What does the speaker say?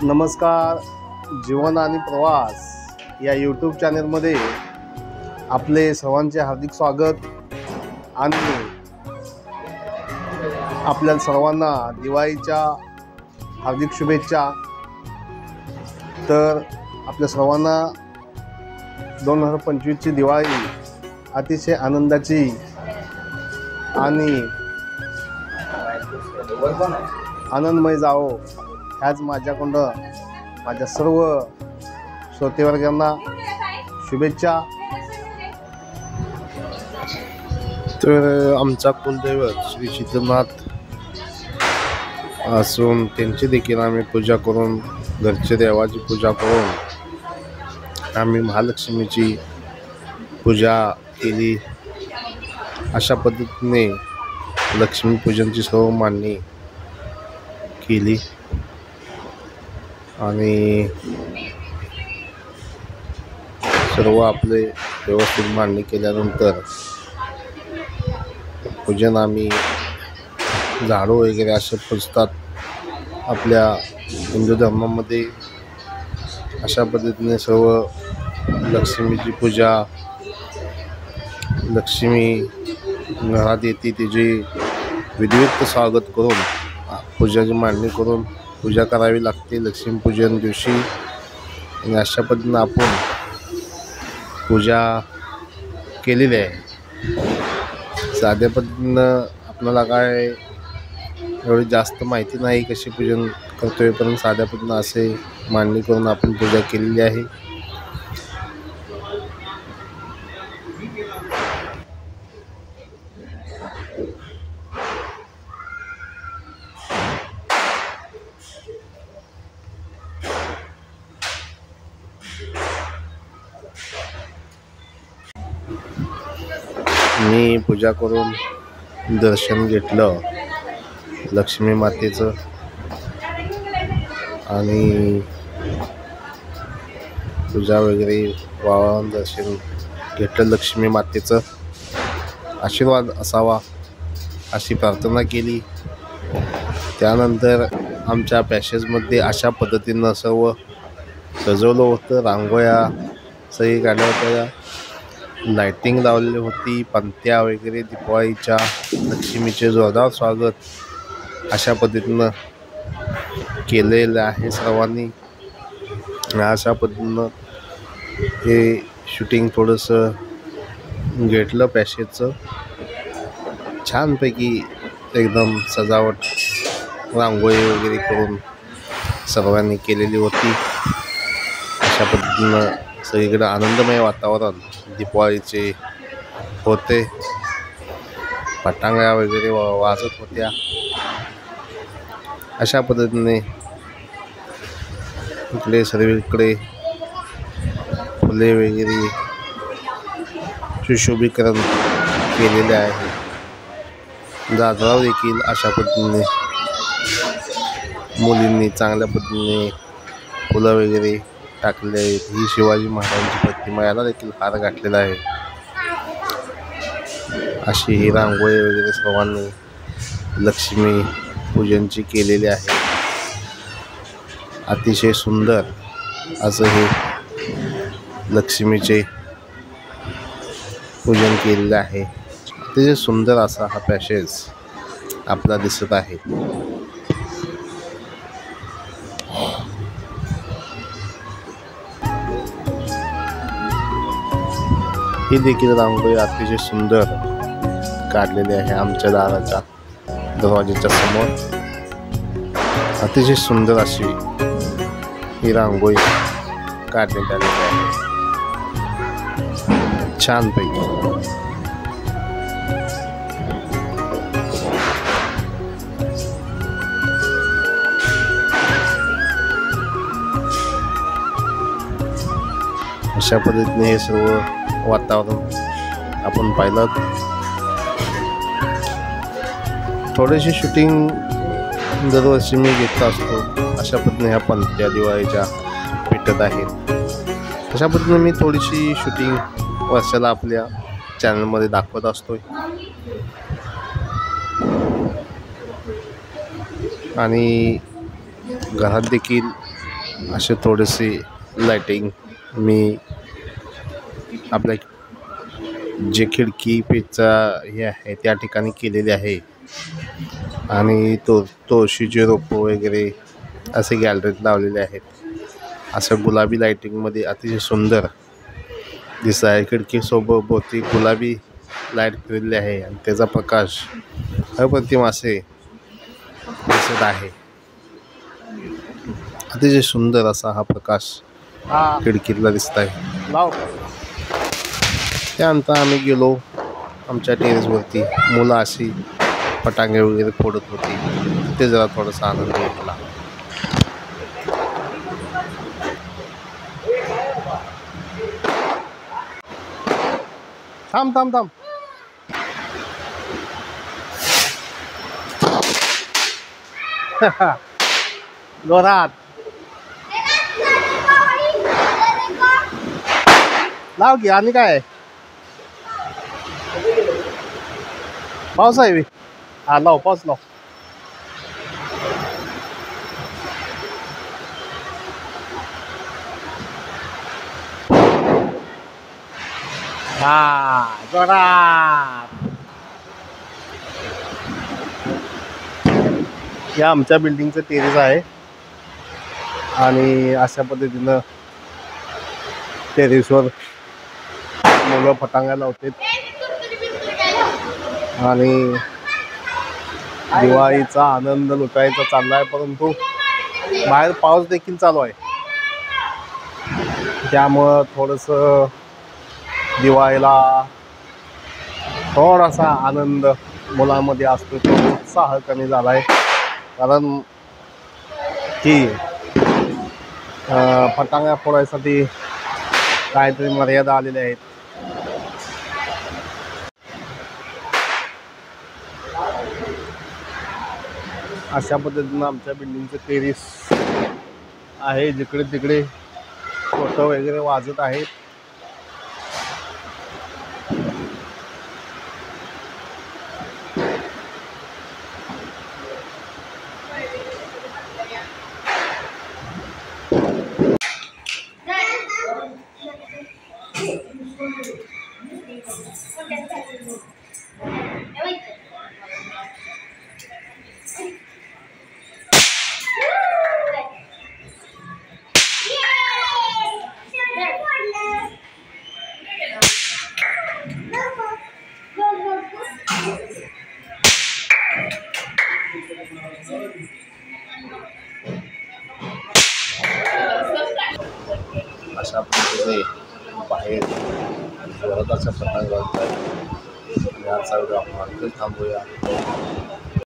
नमस्कार. जीवन आणि प्रवास या यूट्यूब चॅनलमध्ये आपले सर्वांचे हार्दिक स्वागत आणि आपल्या सर्वांना दिवाळीच्या हार्दिक शुभेच्छा. तर आपल्या सर्वांना 2025ची दिवाळी अतिशय आनंदाची आणि आनंदमय जावो ह्याच माझ्याकडून माझ्या सर्व श्रोतेवर्गांना शुभेच्छा. तर आमचा कुलदैवत श्री शीतलनाथ असून त्यांची देखील आम्ही पूजा करून, घरच्या देवाची पूजा करून आम्ही महालक्ष्मीची पूजा केली. अशा पद्धतीने लक्ष्मीपूजनची सर्व मांडणी केली आणि सर्व आपले व्यवस्थित मांडणी केल्यानंतर पूजन आम्ही झाडू वगैरे असे पुजतात. आपल्या हिंदू धर्मामध्ये अशा पद्धतीने सर्व लक्ष्मीची पूजा, लक्ष्मी घरात येते तिचे विधिवत स्वागत करून पूजाची मांडणी करून पूजा करावी लागते लक्ष्मीपूजन दिवशी. आणि अशा पद्धतीने आपण पूजा केलेली आहे. साध्या पद्धतीनं आपल्याला काय एवढी जास्त माहिती नाही कशी पूजन करतोय, पण साध्या पद्धतीनं असे मांडणी करून आपण पूजा केलेली आहे. मी पूजा करून दर्शन घेतलं लक्ष्मी मातेचं आणि पूजा वगैरे वाहून दर्शन घेतलं. लक्ष्मी मातेचं आशीर्वाद असावा अशी प्रार्थना केली. त्यानंतर आमच्या पॅसेजमध्ये अशा पद्धतीनं सर्व सजवलं होतं. रांगोळ्या सही काढल्या होत्या, लाइटिंग लावलेली होती, पंत्या वगैरे दिवाळीच्या. लक्ष्मीचे जोरदार स्वागत अशा पद्धतीनं केलेलं आहे सर्वांनी. अशा पद्धतीनं हे शूटिंग थोडंसं घेतलं पॅसेजचं. छानपैकी एकदम सजावट रांगोळी वगैरे करून सर्वांनी केलेली होती. अशा पद्धतीनं सगळीकडे आनंदमय वातावरण दिवाळीचे होते. पटांगळ्या वगैरे वाजत होत्या. अशा पद्धतीने इकडे सर्वीकडे फुले वगैरे सुशोभीकरण केलेले आहे. दादराव देखील अशा पद्धतीने मुलींनी चांगल्या पद्धतीने फुलं वगैरे टाकले आहेत. ही शिवाजी महाराजांची प्रतिमा, याला देखील हार घातलेला आहे. अशी ही रांगोळी वगैरे सर्वांनी लक्ष्मी पूजनची केलेली आहे. अतिशय सुंदर असं हे लक्ष्मीचे पूजन केलेलं आहे. अतिशय सुंदर असा हा पॅसेज आपला दिसत आहे. ही देखील रांगोळी अतिशय सुंदर काढलेली आहे. आमच्या दाराच्या दरवाजाच्या समोर अतिशय सुंदर अशी ही रांगोळी काढण्यात आलेली आहे. छानपैकी अशा पद्धतीने हे सर्व वातावरण आपण पाहिलं. थोडीशी शूटिंग दरवर्षी मी घेत असतो. अशा पद्धतीने ह्या पंत्या दिवाळीच्या पेटत आहेत. अशा पद्धतीने मी थोडीशी शूटिंग वर्षाला आपल्या चॅनलमध्ये दाखवत असतो. आणि घरात देखील असे थोडेसे लाइटिंग मी आपल्या जे खिडकी पेचा हे आहे त्या ठिकाणी केलेले आहे आणि तुळशीचे रोपं वगैरे असे गॅलरीत लावलेले आहेत. असं गुलाबी लाइटिंगमध्ये अतिशय सुंदर दिसत आहे. खिडकीसोबत भोवती गुलाबी लाईट फिरलेली आहे आणि त्याचा प्रकाश अप्रतिम असे दिसत आहे. अतिशय सुंदर असा हा प्रकाश खिडकीतला दिसत आहे. त्यानंतर आम्ही गेलो आमच्या टेरेसवरती. मुलं अशी पटांगे वगैरे फोडत होती. तिथे जरा थोडासा आनंद घेतला. थांब थांब थांब. जोरात लाव की. आणि काय पाऊस आहे. हा लाव, पाऊस लाव. हा जोरात. या आमच्या बिल्डिंगचं टेरेस आहे आणि अशा पद्धतीनं टेरेसवर मुलं पटांगा लावतात आणि दिवाळीचा आनंद लुटायचा चालला आहे. परंतु बाहेर पाऊस देखील चालू आहे, त्यामुळं थोडंसं दिवाळीला थोडासा आनंद मुलांमध्ये असतो, तो उत्साह कमी झाला आहे. कारण की पटांगा फोडायसाठी काहीतरी मर्यादा आलेल्या आहेत. अशा पद्धतीनं आमच्या बिल्डिंगचं टेरेस आहे. जिकडे तिकडे फोटो वगैरे वाजत आहेत. अशा पद्धतीने बाहेर जोरात असा पतंग घालत आहे. आणि आजचा व्हिडिओ आपण थांबूया.